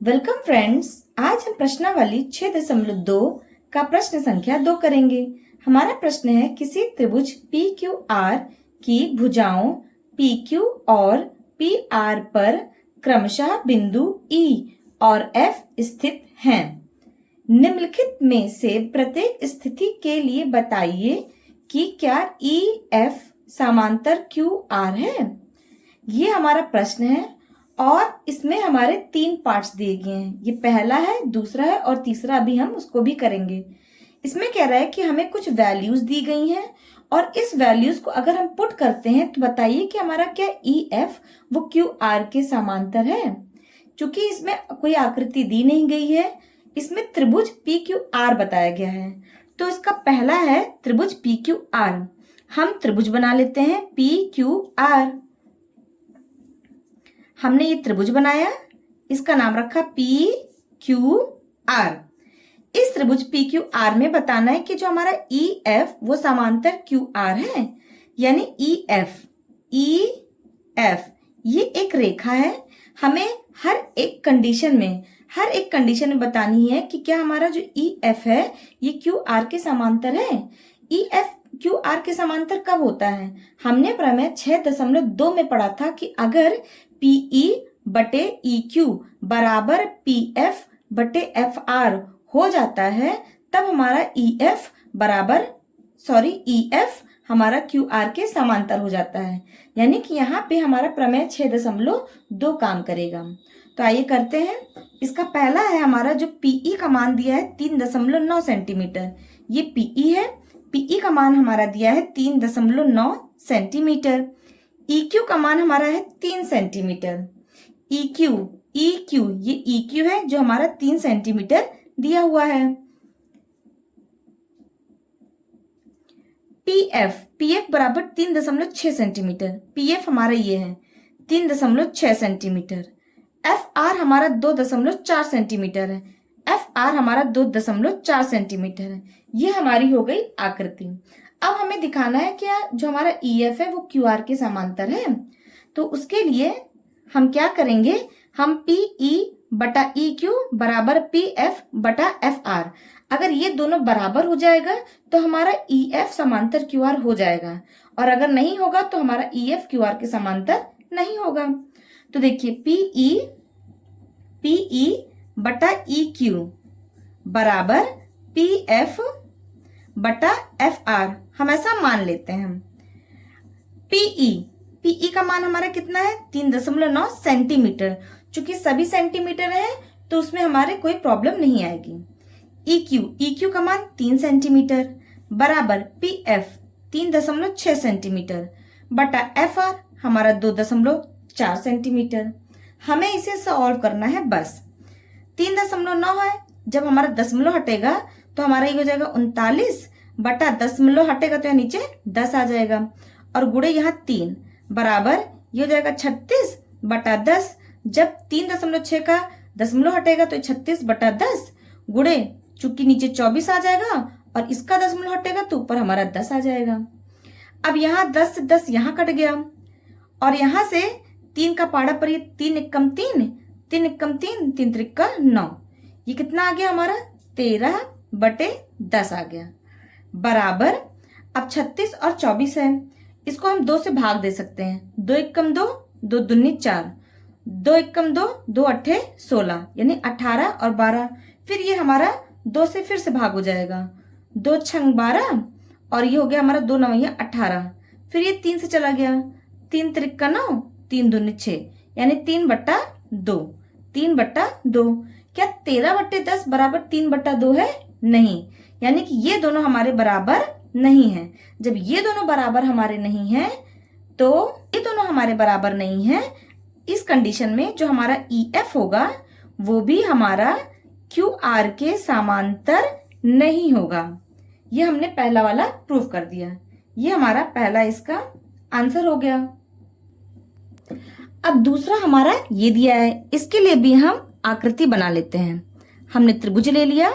Welcome friends. आज हम प्रश्नावली 6.2 का प्रश्न संख्या 2 करेंगे। हमारा प्रश्न है, किसी त्रिभुज पी क्यू आर की भुजाओं पी क्यू और पी आर पर क्रमशः बिंदु ई और एफ स्थित हैं। निम्नलिखित में से प्रत्येक स्थिति के लिए बताइए कि क्या ई एफ समांतर क्यू आर है। ये हमारा प्रश्न है और इसमें हमारे 3 पार्ट्स दिए गए हैं। ये पहला है, दूसरा है और तीसरा अभी हम उसको भी करेंगे। इसमें कह रहा है कि हमें कुछ वैल्यूज दी गई हैं और इस वैल्यूज को अगर हम पुट करते हैं तो बताइए कि हमारा क्या ई एफ वो क्यू आर के समांतर है। चूंकि इसमें कोई आकृति दी नहीं गई है, इसमें त्रिभुज पी क्यू आर बताया गया है, तो इसका पहला है त्रिभुज पी क्यू आर। हम त्रिभुज बना लेते हैं पी क्यू आर। हमने ये त्रिभुज बनाया, इसका नाम रखा पी क्यू आर। इस त्रिभुज पी क्यू आर में बताना है कि जो हमारा ई एफ वो समांतर क्यू आर है, यानी ई एफ ये एक रेखा है। हमें हर एक कंडीशन में बतानी है कि क्या हमारा जो ई एफ है ये क्यू आर के समांतर है। ई एफ क्यू आर के समांतर कब होता है? हमने प्रमेय 6.2 में पढ़ा था कि अगर पीई बटे ई क्यू बराबर पी एफ बटे एफ आर हो जाता है, तब हमारा ई एफ हमारा क्यू आर के समांतर हो जाता है। यानी कि यहाँ पे हमारा प्रमेय 6.2 काम करेगा। तो आइए करते हैं। इसका पहला है हमारा जो पीई का मान दिया है 3.9 सेंटीमीटर, ये पीई है। पीई का मान हमारा दिया है 3.9 सेंटीमीटर। EQ का मान हमारा है 3 सेंटीमीटर। EQ ये EQ है जो हमारा 3 सेंटीमीटर दिया हुआ है। PF बराबर 3.6 सेंटीमीटर। PF हमारा ये है 3.6 सेंटीमीटर। FR हमारा 2.4 सेंटीमीटर है। FR हमारा 2.4 सेंटीमीटर है। ये हमारी हो गई आकृति। अब हमें दिखाना है क्या जो हमारा EF है वो QR के समांतर है। तो उसके लिए हम क्या करेंगे, हम PE बटा EQ बराबर PF बटा FR, अगर ये दोनों बराबर हो जाएगा तो हमारा EF समांतर QR हो जाएगा, और अगर नहीं होगा तो हमारा EF QR के समांतर नहीं होगा। तो देखिए PE बटा EQ बराबर PF बटा FR, हम ऐसा मान लेते हैं। PE का मान हमारा कितना है 3.9 सेंटीमीटर। चूंकि सभी सेंटीमीटर है तो उसमें हमारे कोई प्रॉब्लम नहीं आएगी। EQ का मान 3 सेंटीमीटर बराबर PF 3.6 सेंटीमीटर बटा FR हमारा 2.4 सेंटीमीटर। हमें इसे सॉल्व करना है। बस 3.9 है, जब हमारा दशमलव हटेगा तो हमारा ये हो जाएगा 39 बटा दशमलव हटेगा तो यहाँ नीचे 10 आ जाएगा, और गुणे यहाँ 3 बराबर ये हो जाएगा 36 बटा 10। जब 3.6 का दशमलव हटेगा तो 36 बटा 10 गुणे, चूंकि नीचे 24 आ जाएगा और इसका दशमलव हटेगा तो ऊपर हमारा 10 आ जाएगा। अब यहाँ 10 से 10 यहाँ कट गया, और यहाँ से 3 का पाड़ा पर 3 एकम 3, 3 एकम 3, 3 त्रिका 9, ये कितना आ गया हमारा 13 बटे 10 आ गया बराबर। अब 36 और 24 है, इसको हम 2 से भाग दे सकते हैं। 2 एकम 2, 2 दूनी 4, 2 एकम 2, 2 अट्ठे 16, यानी 18 और 12। फिर ये हमारा 2 से फिर से भाग हो जाएगा, 2 छंग 12, और ये हो गया हमारा 2 9 18। फिर ये 3 से चला गया, 3 त्रिका 9, 3 दूनी 6, यानी 3 बट्टा 2, 3 बट्टा 2। क्या 13 बट्टे 10 बराबर 3 बट्टा 2 है? नहीं, यानी कि ये दोनों हमारे बराबर नहीं है। जब ये दोनों बराबर हमारे नहीं है तो ये दोनों हमारे बराबर नहीं है, इस कंडीशन में जो हमारा EF होगा वो भी हमारा QR के समांतर नहीं होगा। ये हमने पहला वाला प्रूव कर दिया। ये हमारा पहला इसका आंसर हो गया। अब दूसरा हमारा ये दिया है, इसके लिए भी हम आकृति बना लेते हैं। हमने त्रिभुज ले लिया,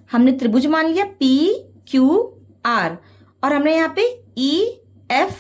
हमने त्रिभुज मान लिया PQR, और हमने यहाँ पे EF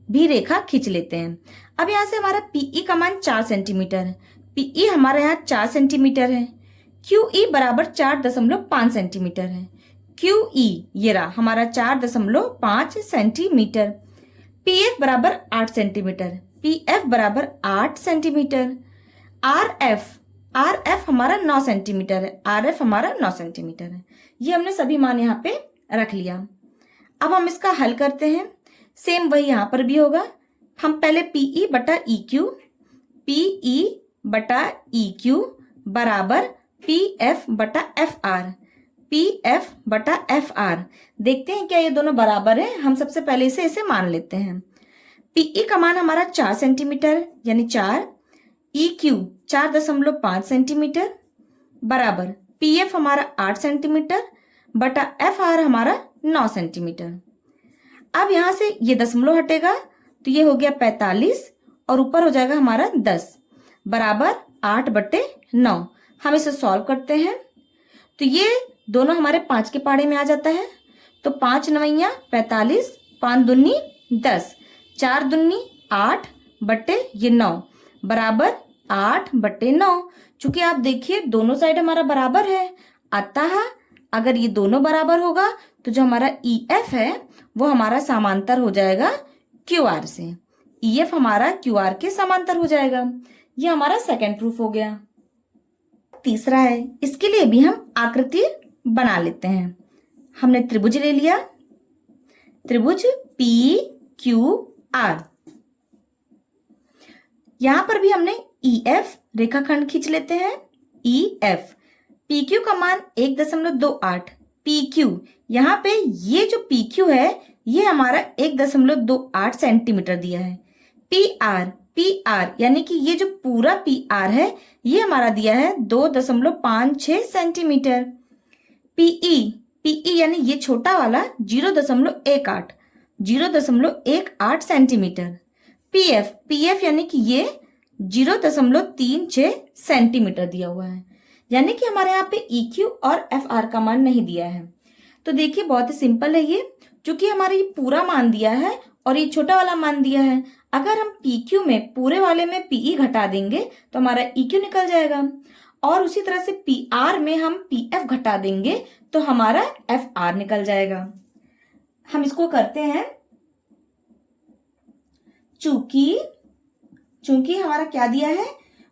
भी रेखा खींच लेते हैं। अब यहाँ से हमारा PE का मान 4 सेंटीमीटर है, पीई हमारे यहाँ 4 सेंटीमीटर है, क्यूई बराबर 4.5 सेंटीमीटर है। क्यूई ये रहा हमारा 4.5 सेंटीमीटर। पीएफ बराबर 8 सेंटीमीटर, पीएफ बराबर 8 सेंटीमीटर। आरएफ हमारा 9 सेंटीमीटर है, आरएफ हमारा 9 सेंटीमीटर है। ये हमने सभी मान यहाँ पे रख लिया। अब हम इसका हल करते हैं। सेम वही यहाँ पर भी होगा। हम पहले पीई बटा ई क्यू बराबर पीएफ बटा एफ आर। देखते हैं क्या ये दोनों बराबर है। हम सबसे पहले इसे मान लेते हैं। पीई का मान हमारा 4 सेंटीमीटर यानी 4, ई क्यू 4.5 सेंटीमीटर बराबर पीएफ हमारा 8 सेंटीमीटर बटा एफ आर हमारा 9 सेंटीमीटर। अब यहां से ये दशमलव हटेगा तो ये हो गया 45 और ऊपर हो जाएगा हमारा 10 बराबर 8/9। हम इसे सॉल्व करते हैं तो ये दोनों हमारे 5 के पहाड़े में आ जाता है। तो 5 9 45, 5 दूनी 10, 4 दूनी 8 बटे ये 9 बराबर 8/9। चूंकि आप देखिए दोनों साइड हमारा बराबर है, अतः अगर ये दोनों बराबर होगा तो जो हमारा EF है वो हमारा समांतर हो जाएगा QR से। EF हमारा QR के समांतर हो जाएगा। ये हमारा सेकंड प्रूफ हो गया। तीसरा है, इसके लिए भी हम आकृति बना लेते हैं। हमने त्रिभुज ले लिया, त्रिभुज PQR। यहां पर भी हमने EF रेखाखंड खींच लेते हैं। EF PQ का मान 1.28। PQ यहाँ पे ये जो PQ है ये हमारा 1.28 सेंटीमीटर दिया है। PR यानी कि ये जो पूरा PR है ये हमारा दिया है 2.56 सेंटीमीटर। PE यानी ये छोटा वाला 0.18 सेंटीमीटर। PF यानी कि ये 0.36 सेंटीमीटर दिया हुआ है। यानी कि हमारे यहाँ पे EQ और FR का मान नहीं दिया है। तो देखिए बहुत ही सिंपल है ये, क्योंकि हमारा ये पूरा मान दिया है और ये छोटा वाला मान दिया है। अगर हम PQ में पूरे वाले में PE घटा देंगे तो हमारा EQ निकल जाएगा, और उसी तरह से PR में हम PF घटा देंगे तो हमारा FR निकल जाएगा। हम इसको करते हैं। चूंकि हमारा क्या दिया है,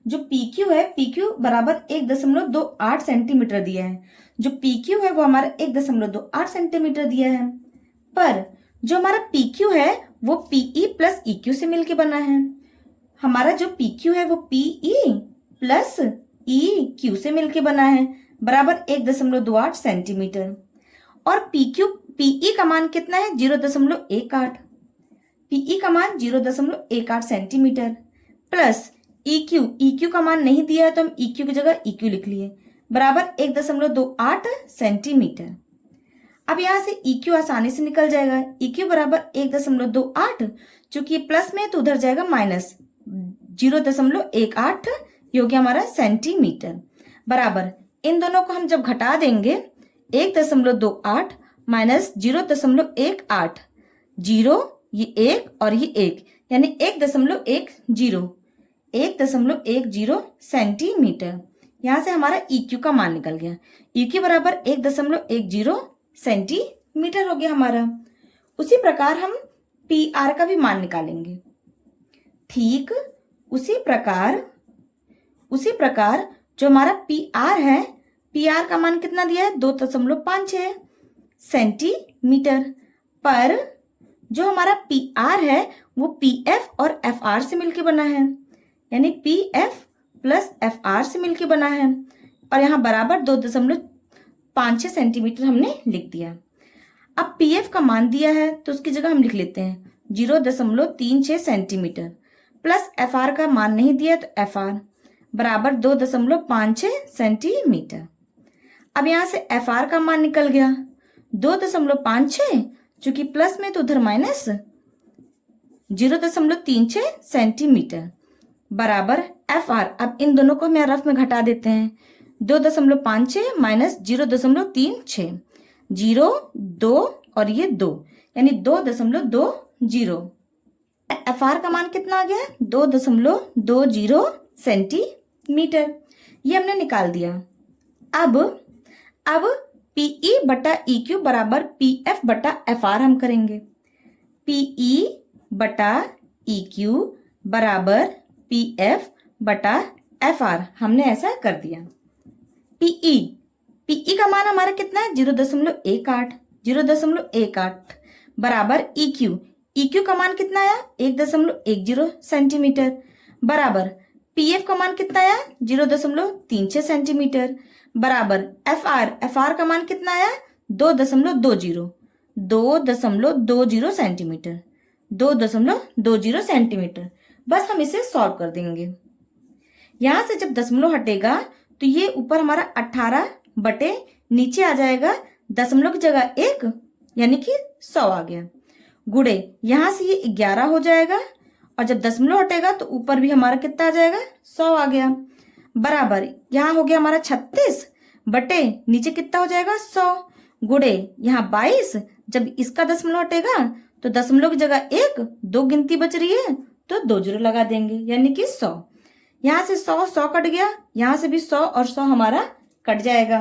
जो PQ है PQ बराबर 1.28 सेंटीमीटर दिया है। जो PQ है वो हमारा 1.28 सेंटीमीटर दिया है, पर जो हमारा PQ है वो PE प्लस EQ से मिलके बना है। हमारा जो PQ है वो PE प्लस EQ से मिलके बना है बराबर 1.28 सेंटीमीटर। और PE का मान कितना है 0.18। PE का मान 0.18 सेंटीमीटर प्लस EQ का मान नहीं दिया है तो हम EQ की जगह EQ लिख लिए बराबर 1.28 सेंटीमीटर। अब यहाँ से EQ आसानी से निकल जाएगा। EQ बराबर 1.28, चूंकि प्लस में तो उधर जाएगा माइनस 0.18, ये हो गया हमारा सेंटीमीटर बराबर। इन दोनों को हम जब घटा देंगे 1.28 माइनस 0.18, 0 ये 1 और ये 1 यानी 1.10 सेंटीमीटर। यहाँ से हमारा EQ का मान निकल गया। EQ बराबर 1.10 सेंटीमीटर हो गया हमारा। उसी प्रकार हम PR का भी मान निकालेंगे। ठीक उसी प्रकार जो हमारा PR है, PR का मान कितना दिया है 2.56 सेंटीमीटर, पर जो हमारा PR है वो PF और FR से मिलके बना है, यानी PF प्लस FR से मिलके बना है, और यहाँ बराबर 2.56 सेंटीमीटर हमने लिख दिया। अब PF का मान दिया है तो उसकी जगह हम लिख लेते हैं 0.36 सेंटीमीटर प्लस FR का मान नहीं दिया तो FR बराबर 2.56 सेंटीमीटर। अब यहाँ से FR का मान निकल गया 2.56, चूंकि प्लस में तो उधर माइनस 0.36 सेंटीमीटर बराबर FR। अब इन दोनों को हम यहाँ रफ में घटा देते हैं। 2.56 माइनस 0.36, 0 2 और ये 2 यानी 2.20। FR का मान कितना आ गया 2.20 सेंटीमीटर। मीटर। ये हमने निकाल दिया। अब पीई बटा EQ बराबर PF बटा FR हम करेंगे। पीई बटा EQ बराबर PF बटा FR हमने ऐसा कर दिया। पीई का मान हमारा कितना है 0.18 बराबर EQ का मान कितना आया 1.10 सेंटीमीटर बराबर PF का मान कितना आया 0.36 सेंटीमीटर बराबर FR का मान कितना आया 2.20 सेंटीमीटर 2.20 सेंटीमीटर। बस हम इसे सॉल्व कर देंगे। यहां से जब दशमलव हटेगा तो ये ऊपर हमारा 18 बटे नीचे आ जाएगा दशमलव की जगह 1 यानी कि 100 आ गया। गुड़े यहां से ये 11 हो जाएगा और जब दशमलव हटेगा तो ऊपर भी हमारा कितना आ जाएगा 100 आ गया बराबर यहाँ हो गया हमारा 36 बटे नीचे कितना हो जाएगा 100 गुड़े यहाँ 22। जब इसका दशमलव हटेगा तो दशमलव की जगह 1 2 गिनती बच रही है तो 2 जीरो लगा देंगे यानी कि 100। यहाँ से 100 कट गया, यहाँ से भी 100 और 100 हमारा कट जाएगा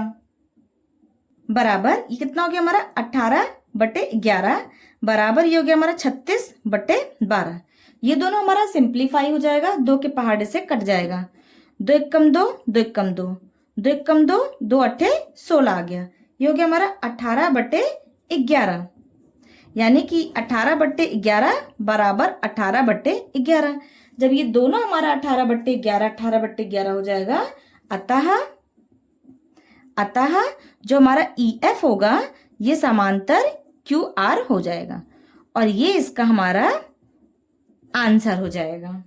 बराबर ये कितना हो गया हमारा 18 बटे 11 बराबर ये हो गया हमारा 36 बटे 12। ये दोनों हमारा सिंप्लीफाई हो जाएगा, 2 के पहाड़े से कट जाएगा। 2 एक कम 2, 2 एक कम 2, 2 एक कम 2, 2 अट्ठे 16 आ गया। ये हो गया हमारा 18 बटे 11 यानी कि 18 बटे 11 बराबर 18 बटे 11। जब ये दोनों हमारा 18 बटे 11 हो जाएगा अतः जो हमारा EF होगा ये समांतर QR हो जाएगा और ये इसका हमारा आंसर हो जाएगा।